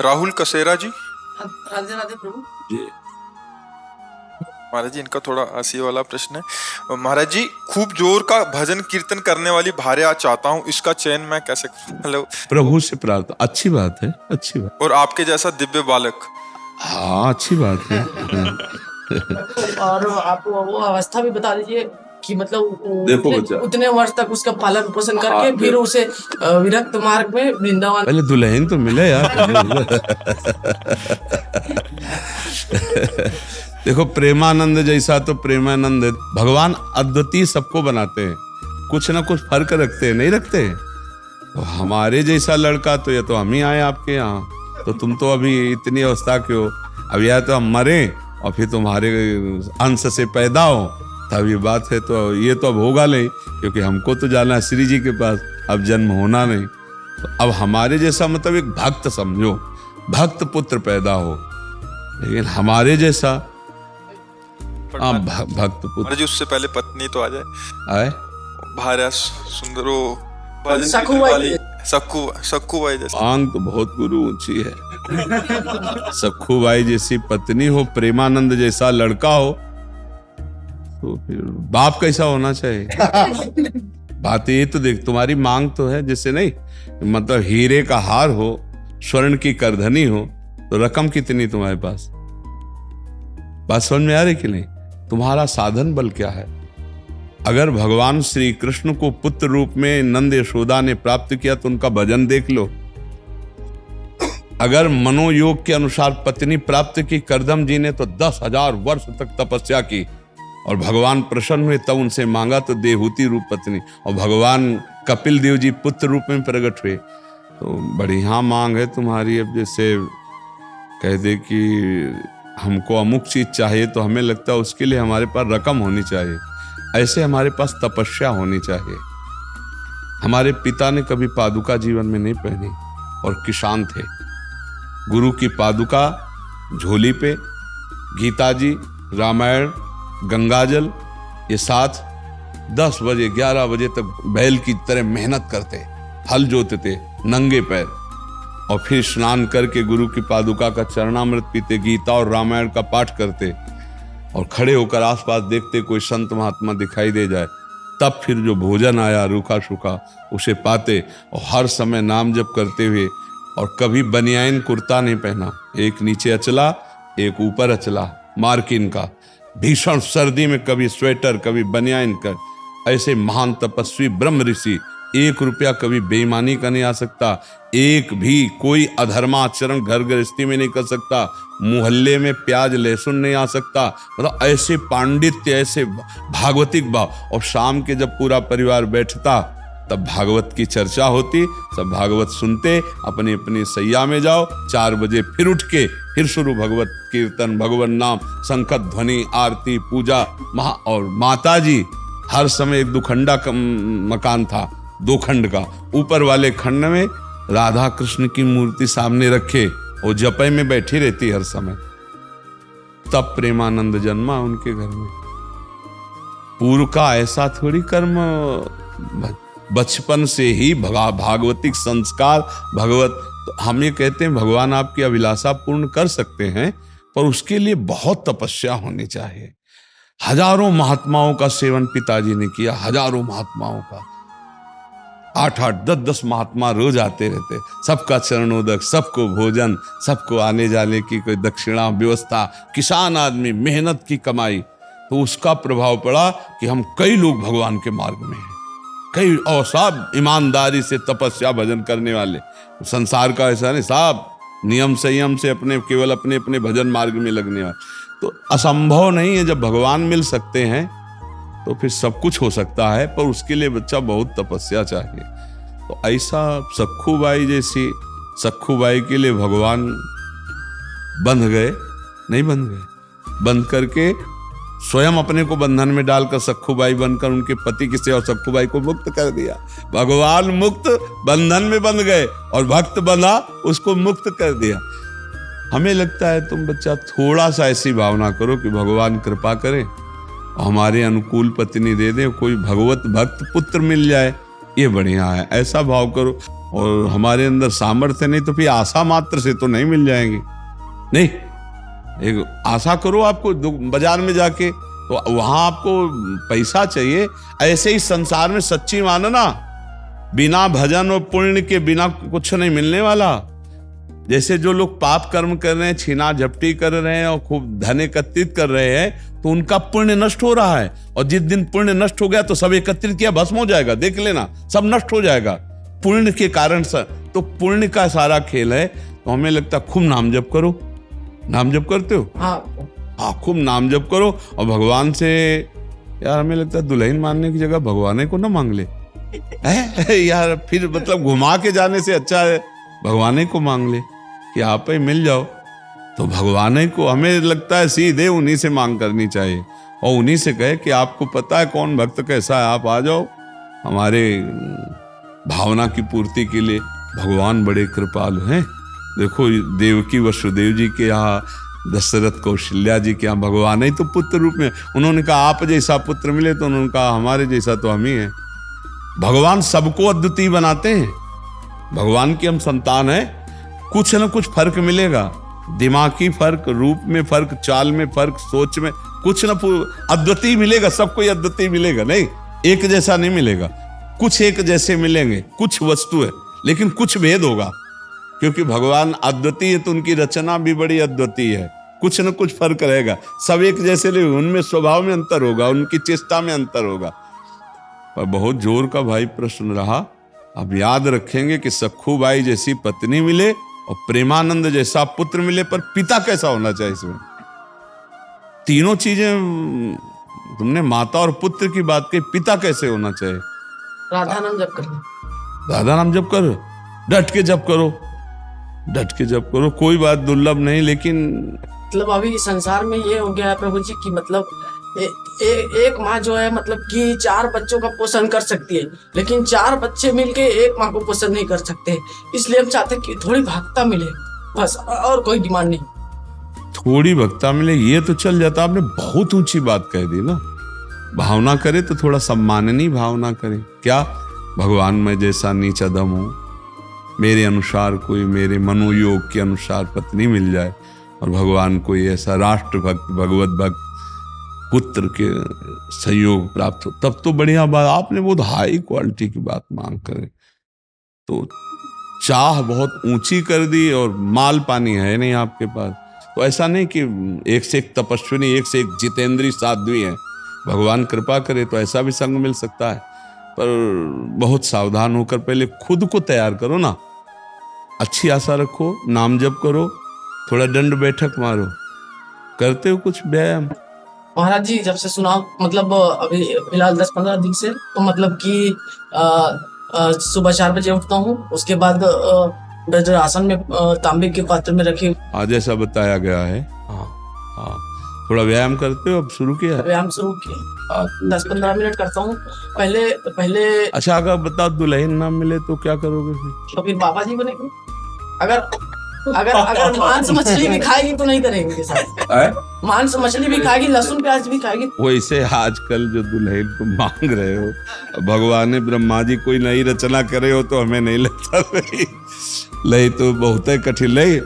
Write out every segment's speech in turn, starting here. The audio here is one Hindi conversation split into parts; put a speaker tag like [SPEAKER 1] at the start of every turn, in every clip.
[SPEAKER 1] राहुल कसेरा जी।
[SPEAKER 2] राधे राधे प्रभु
[SPEAKER 3] जी।
[SPEAKER 1] महाराज जी, इनका थोड़ा हंसी वाला प्रश्न है। महाराज जी, खूब जोर का भजन कीर्तन करने वाली भार्या चाहता हूँ, इसका चयन मैं कैसे करूं? हेलो।
[SPEAKER 3] प्रभु से प्रार्थना, अच्छी बात है, अच्छी बात।
[SPEAKER 1] और आपके जैसा दिव्य बालक।
[SPEAKER 3] हाँ, अच्छी बात है।
[SPEAKER 2] और आप वो अवस्था भी बता दीजिए कि मतलब
[SPEAKER 3] देखो बच्चा,
[SPEAKER 2] उतने वर्ष तक उसका पालन पोषण करके फिर उसे विरक्त मार्ग में वृंदावन।
[SPEAKER 3] पहले दुल्हन तो मिले यार। देखो, प्रेमानंद जैसा तो प्रेमानंद है। भगवान अद्वितीय सबको बनाते हैं, कुछ ना कुछ फर्क रखते हैं, नहीं रखते? तो हमारे जैसा लड़का तो या तो हम ही आए आपके यहाँ, तो तुम तो अभी इतनी अवस्था के हो। अब या तो हम मरे और फिर तुम्हारे अंश से पैदा हो, तब ये बात है। तो ये तो अब होगा नहीं, क्योंकि हमको तो जाना है श्री जी के पास, अब जन्म होना नहीं। तो अब हमारे जैसा मतलब एक भक्त समझो, भक्त पुत्र पैदा हो, लेकिन हमारे जैसा भक्त पुत्र।
[SPEAKER 1] महाराज जी, उससे पहले पत्नी तो आ जाए।
[SPEAKER 3] आए
[SPEAKER 1] भार्या सुंदरो सक्कू बाई जैसे।
[SPEAKER 3] आंग तो बहुत गुरु ऊंची है। सखू बाई जैसी पत्नी हो, प्रेमानंद जैसा लड़का हो, तो फिर बाप कैसा होना चाहिए? बात ये तो देख, तुम्हारी मांग तो है जैसे, नहीं मतलब हीरे का हार हो, स्वर्ण की करधनी हो, तो रकम कितनी तुम्हारे पास? बात समझ में आ रही कि नहीं? तुम्हारा साधन बल क्या है? अगर भगवान श्री कृष्ण को पुत्र रूप में नंद यशोदा ने प्राप्त किया तो उनका भजन देख लो। अगर मनोयोग के अनुसार पत्नी प्राप्त की करदम जी ने, तो 10,000 वर्ष तक तपस्या की और भगवान प्रसन्न हुए, तब उनसे मांगा तो देहूती रूप पत्नी, और भगवान कपिल देव जी पुत्र रूप में प्रकट हुए। तो बढ़िया मांग है तुम्हारी। अब जैसे कह दे कि हमको अमुक चीज चाहिए, तो हमें लगता है उसके लिए हमारे पास रकम होनी चाहिए, ऐसे हमारे पास तपस्या होनी चाहिए। हमारे पिता ने कभी पादुका जीवन में नहीं पहनी और किसान थे। गुरु की पादुका झोली पे, गीता जी, रामायण, गंगाजल, ये साथ 10 बजे 11 बजे तक बैल की तरह मेहनत करते, हल जोतते नंगे पैर, और फिर स्नान करके गुरु की पादुका का चरणामृत पीते, गीता और रामायण का पाठ करते, और खड़े होकर आसपास देखते कोई संत महात्मा दिखाई दे जाए, तब फिर जो भोजन आया रूखा सूखा उसे पाते, और हर समय नाम जप करते हुए, और कभी बनियाइन कुर्ता नहीं पहना, एक नीचे अचला एक ऊपर अचला मार्किन का, भीषण सर्दी में कभी स्वेटर कभी बनियाइन कर। ऐसे महान तपस्वी ब्रह्म ऋषि, 1 रुपया कभी बेईमानी का नहीं आ सकता, एक भी कोई अधर्माचरण घर गृहस्थी में नहीं कर सकता, मोहल्ले में प्याज लहसुन नहीं आ सकता। मतलब ऐसे पांडित्य, ऐसे भागवतिक भाव। और शाम के जब पूरा परिवार बैठता, तब भागवत की चर्चा होती, सब भागवत सुनते, अपनी अपनी सैया में जाओ, 4 बजे फिर उठ के फिर शुरू भगवत कीर्तन, भगवान नाम, शंखत ध्वनि, आरती, पूजा। और माता जी हर समय, एक 2 खंडा का मकान था, 2 खंड का, ऊपर वाले खंड में राधा कृष्ण की मूर्ति सामने रखे, वो जपय में बैठी रहती हर समय। तब प्रेमानंद जन्मा उनके घर में। पूर्व का ऐसा थोड़ी कर्म, बचपन से ही भागवतिक संस्कार, भगवत। तो हम ये कहते हैं भगवान आपकी अभिलाषा पूर्ण कर सकते हैं, पर उसके लिए बहुत तपस्या होनी चाहिए। हजारों महात्माओं का सेवन पिताजी ने किया, हजारों महात्माओं का, 8-8, 10-10 महात्मा रोज आते रहते, सबका चरणोदक, सबको भोजन, सबको आने जाने की कोई दक्षिणा व्यवस्था, किसान आदमी, मेहनत की कमाई। तो उसका प्रभाव पड़ा कि हम कई लोग भगवान के मार्ग में हैं, कई, और सब ईमानदारी से तपस्या भजन करने वाले। संसार का ऐसा नहीं, साहब नियम संयम से केवल अपने अपने भजन मार्ग में लगने वाले। तो असंभव नहीं है, जब भगवान मिल सकते हैं तो फिर सब कुछ हो सकता है, पर उसके लिए बच्चा बहुत तपस्या चाहिए। तो ऐसा सखूबाई जैसी, सखूबाई के लिए भगवान बंध गए, नहीं बंध गए, बंध करके स्वयं अपने को बंधन में डालकर सखूबाई बनकर उनके पति की सेवा, सखूबाई को मुक्त कर दिया। भगवान मुक्त, बंधन में बंध गए, और भक्त बंधा, उसको मुक्त कर दिया। हमें लगता है तुम बच्चा थोड़ा सा ऐसी भावना करो कि भगवान कृपा करे, हमारे अनुकूल पत्नी दे दे, कोई भगवत भक्त पुत्र मिल जाए, ये बढ़िया है, ऐसा भाव करो। और हमारे अंदर सामर्थ्य नहीं तो फिर आशा मात्र से तो नहीं मिल जाएंगे। नहीं, एक आशा करो, आपको बाजार में जाके तो वहां आपको पैसा चाहिए। ऐसे ही संसार में सच्ची मानना, बिना भजन और पुण्य के बिना कुछ नहीं मिलने वाला। जैसे जो लोग पाप कर्म कर रहे हैं, छीना झपटी कर रहे हैं और खूब धन एकत्रित कर रहे हैं, तो उनका पुण्य नष्ट हो रहा है। और जिस दिन पुण्य नष्ट हो गया तो सब एकत्रित किया भस्म हो जाएगा, देख लेना, सब नष्ट हो जाएगा पुण्य के कारण से। तो पुण्य का सारा खेल है। तो हमें लगता है खूब नाम जप करो। नाम जप करते हो? हाँ, खूब नाम जप करो। और भगवान से, यार हमें लगता है दुल्हन मांगने की जगह भगवान को ना मांग ले यार, फिर मतलब घुमा के जाने से अच्छा है भगवान को मांग ले कि आप ही मिल जाओ। तो भगवान को हमें लगता है सीधे उन्हीं से मांग करनी चाहिए और उन्हीं से कहे कि आपको पता है कौन भक्त कैसा है, आप आ जाओ हमारे भावना की पूर्ति के लिए। भगवान बड़े कृपालु हैं। देखो देवकी वसुदेव जी के यहाँ, दशरथ कौशल्या जी के यहाँ भगवान ही तो पुत्र रूप में, उन्होंने कहा आप जैसा पुत्र मिले तो उन्होंने कहा हमारे जैसा तो हम ही हैं। भगवान सबको अद्वितीय बनाते हैं। भगवान की हम संतान हैं, कुछ न कुछ फर्क मिलेगा, दिमागी फर्क, रूप में फर्क, चाल में फर्क, सोच में कुछ न अद्वितीय मिलेगा। सबको अद्वितीय मिलेगा नहीं, एक जैसा नहीं मिलेगा। कुछ एक जैसे मिलेंगे, कुछ वस्तु है लेकिन कुछ भेद होगा, क्योंकि भगवान अद्वितीय है तो उनकी रचना भी बड़ी अद्वितीय है। कुछ न कुछ फर्क रहेगा, सब एक जैसे नहीं, उनमें स्वभाव में अंतर होगा, उनकी चेष्टा में अंतर होगा। पर बहुत जोर का भाई प्रश्न रहा। अब याद रखेंगे कि सखू बाई जैसी पत्नी मिले और प्रेमानंद जैसा पुत्र मिले, पर पिता कैसा होना चाहिए इसमें? तीनों चीजें तुमने माता और पुत्र की बात कही, पिता कैसे होना चाहिए?
[SPEAKER 2] राधा नाम जप करो,
[SPEAKER 3] राधा नाम जप करो, डट के जप करो, डट के जप करो। कोई बात दुर्लभ नहीं, लेकिन
[SPEAKER 2] मतलब अभी संसार में ये हो गया है प्रभु जी की मतलब एक माँ जो है मतलब कि 4 बच्चों का पोषण कर सकती है, लेकिन 4 बच्चे मिलके एक माँ को पोषण नहीं कर सकते। इसलिए हम चाहते हैं कि थोड़ी भक्ता मिले, बस, और कोई डिमांड नहीं।
[SPEAKER 3] थोड़ी भक्ता मिले ये तो चल जाता। आपने बहुत ऊंची बात कह दी ना। भावना करे तो थोड़ा सम्माननीय भावना करे। क्या भगवान मैं जैसा नीच अधम हूं, मेरे अनुसार कोई, मेरे मनोयोग के अनुसार पत्नी मिल जाए, और भगवान कोई ऐसा राष्ट्र भक्त, भगवत भक्त पुत्र के सहयोग प्राप्त हो, तब तो बढ़िया बात। आपने बहुत हाई क्वालिटी की बात मांग करे तो चाह बहुत ऊंची कर दी और माल पानी है नहीं आपके पास। तो ऐसा नहीं कि एक से एक तपस्विनी, एक से एक जितेंद्रीय साध्वी है। भगवान कृपा करे तो ऐसा भी संग मिल सकता है, पर बहुत सावधान होकर पहले खुद को तैयार करो ना। अच्छी आशा रखो, नाम जप करो, थोड़ा दंड बैठक मारो। करते हो कुछ व्यायाम?
[SPEAKER 2] महाराज जी जब से सुना मतलब अभी फिलहाल 10-15 दिन से, तो मतलब कि सुबह 4 बजे उठता हूँ, उसके बाद वज्रासन में तांबे के पात्र में रखे
[SPEAKER 3] आज ऐसा बताया गया है। हाँ, थोड़ा व्यायाम करते हो? अब शुरू किया?
[SPEAKER 2] व्यायाम शुरू किया, 10-15 मिनट करता हूँ पहले।
[SPEAKER 3] अच्छा, अगर बताओ दुल्हन ना मिले तो क्या करोगे फिर?
[SPEAKER 2] तो फिर बाबा जी बनेंगे। अगर मांस मछली भी खाएगी तो नहीं करेंगे उनके साथ। मांस मछली भी खाएगी, लहसुन प्याज भी खाएगी।
[SPEAKER 3] वैसे आजकल जो दुल्हन को मांग रहे हो, भगवान ब्रह्मा जी कोई नई रचना करे हो तो हमें नहीं लगता लई तो बहुत है कठिन। लई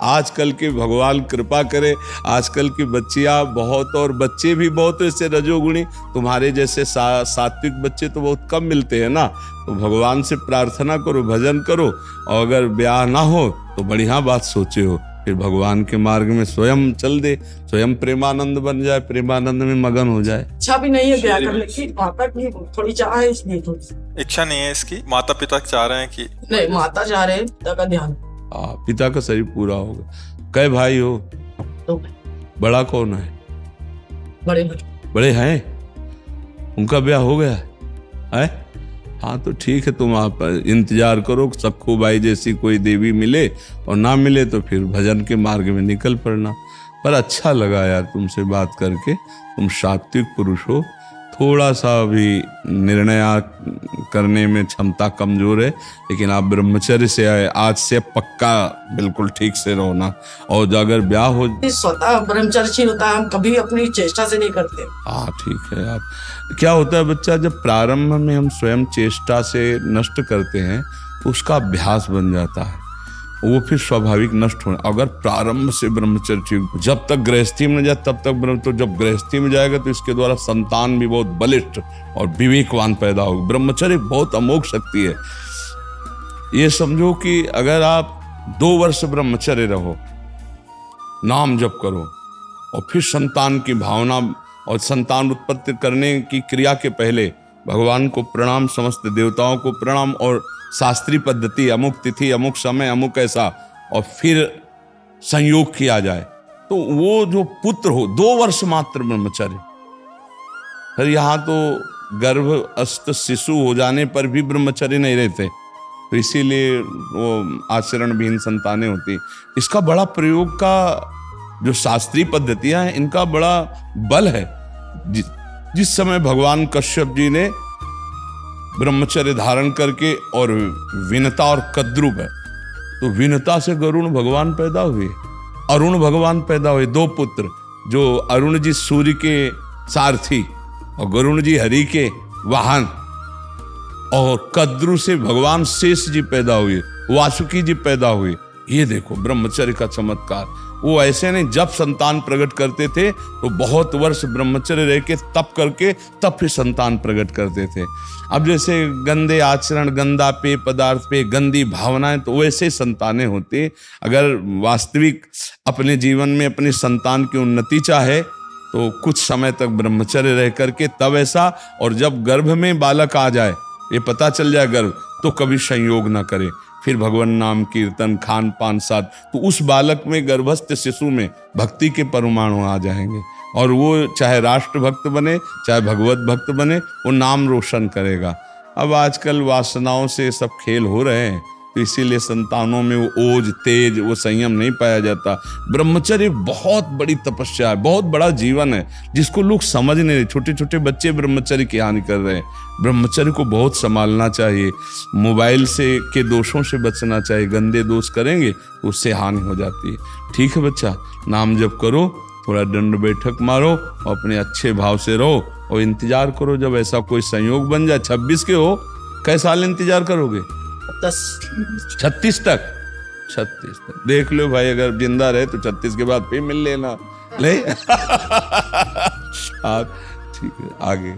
[SPEAKER 3] आजकल के भगवान कृपा करे, आजकल की बच्चियां बहुत और बच्चे भी बहुत ऐसे रजोगुणी, तुम्हारे जैसे सात्विक बच्चे तो बहुत कम मिलते हैं ना। तो भगवान से प्रार्थना करो, भजन करो, और अगर ब्याह ना हो तो बढ़िया बात सोचे हो, फिर भगवान के मार्ग में स्वयं चल दे, स्वयं प्रेमानंद बन जाए, प्रेमानंद में मगन हो जाए।
[SPEAKER 2] इच्छा भी नहीं है ब्याह करने की, माता की थोड़ी चाह है, इसलिए थोड़ी
[SPEAKER 1] इच्छा नहीं है इसकी। माता पिता चाह रहे हैं कि
[SPEAKER 2] नहीं, माता चाह रहे हैं, पिता का ध्यान।
[SPEAKER 3] पिता का शरीर पूरा होगा। कै भाई हो?
[SPEAKER 2] तो
[SPEAKER 3] बड़ा कौन है? बड़े हैं, उनका ब्याह हो गया है? हाँ तो ठीक है, तुम आप इंतजार करो, सखू बाई जैसी कोई देवी मिले, और ना मिले तो फिर भजन के मार्ग में निकल पड़ना। पर अच्छा लगा यार तुमसे बात करके, तुम सात्विक पुरुष हो, थोड़ा सा भी निर्णय करने में क्षमता कमजोर है, लेकिन आप ब्रह्मचर्य से आज से पक्का बिल्कुल ठीक से रहो ना। और अगर ब्याह हो,
[SPEAKER 2] स्वतः ब्रह्मचर्य होता है, हम कभी अपनी चेष्टा से नहीं करते।
[SPEAKER 3] हाँ ठीक है यार। क्या होता है बच्चा, जब प्रारंभ में हम स्वयं चेष्टा से नष्ट करते हैं तो उसका अभ्यास बन जाता है, वो फिर स्वाभाविक नष्ट होना। अगर प्रारंभ से ब्रह्मचर्य ठीक, जब तक गृहस्थी में न जाए तब तक ब्रह्म, तो जब गृहस्थी में जाएगा तो इसके द्वारा संतान भी बहुत बलिष्ठ और विवेकवान पैदा होगी। ब्रह्मचर्य बहुत अमोघ शक्ति है। ये समझो कि अगर आप 2 वर्ष ब्रह्मचर्य रहो, नाम जप करो और फिर संतान की भावना और संतान उत्पत्ति करने की क्रिया के पहले भगवान को प्रणाम, समस्त देवताओं को प्रणाम और शास्त्रीय पद्धति, अमुक तिथि, अमुक समय, अमुक ऐसा, और फिर संयोग किया जाए तो वो जो पुत्र हो, 2 वर्ष मात्र ब्रह्मचर्य। फिर यहाँ तो गर्भस्थ शिशु हो जाने पर भी ब्रह्मचर्य नहीं रहते, तो इसीलिए वो आचरण विहीन संतानें होती। इसका बड़ा प्रयोग का जो शास्त्रीय पद्धतियां हैं, इनका बड़ा बल है। जिस समय भगवान कश्यप जी ने ब्रह्मचर्य धारण करके, और विनता और कद्रुप है, तो विनता से गरुण भगवान पैदा हुए, अरुण भगवान पैदा हुए, 2 पुत्र, जो अरुण जी सूर्य के सारथी और गरुण जी हरि के वाहन, और कद्रु से भगवान शेष जी पैदा हुए, वासुकी जी पैदा हुए। ये देखो ब्रह्मचर्य का चमत्कार। वो ऐसे नहीं, जब संतान प्रकट करते थे तो बहुत वर्ष ब्रह्मचर्य रह के तप करके तब फिर संतान प्रकट करते थे। अब जैसे गंदे आचरण, गंदा पेय पदार्थ पे, गंदी भावनाएं, तो वैसे संतानें होती। अगर वास्तविक अपने जीवन में अपनी संतान की उन्नति चाहे तो कुछ समय तक ब्रह्मचर्य रह करके तब ऐसा, और जब गर्भ में बालक आ जाए, ये पता चल जाए गर्भ, तो कभी संयोग ना करे। फिर भगवान नाम कीर्तन, खान पान साथ, तो उस बालक में, गर्भस्थ शिशु में भक्ति के परमाणु आ जाएंगे, और वो चाहे राष्ट्र भक्त बने, चाहे भगवत भक्त बने, वो नाम रोशन करेगा। अब आजकल वासनाओं से सब खेल हो रहे हैं, तो इसीलिए संतानों में वो ओज, तेज, वो संयम नहीं पाया जाता। ब्रह्मचर्य बहुत बड़ी तपस्या है, बहुत बड़ा जीवन है, जिसको लोग समझ नहीं रहे। छोटे छोटे बच्चे ब्रह्मचर्य की हानि कर रहे हैं। ब्रह्मचर्य को बहुत संभालना चाहिए। मोबाइल से के दोषों से बचना चाहिए, गंदे दोष करेंगे तो उससे हानि हो जाती है। ठीक है बच्चा, नाम जप करो, थोड़ा दंड बैठक मारो और अपने अच्छे भाव से रहो, और इंतजार करो जब ऐसा कोई संयोग बन जाए। 26 के हो, कई साल इंतजार करोगे? 36 तक। 36 तक देख लो भाई, अगर जिंदा रहे तो 36 के बाद फिर मिल लेना। ले ठीक है, आगे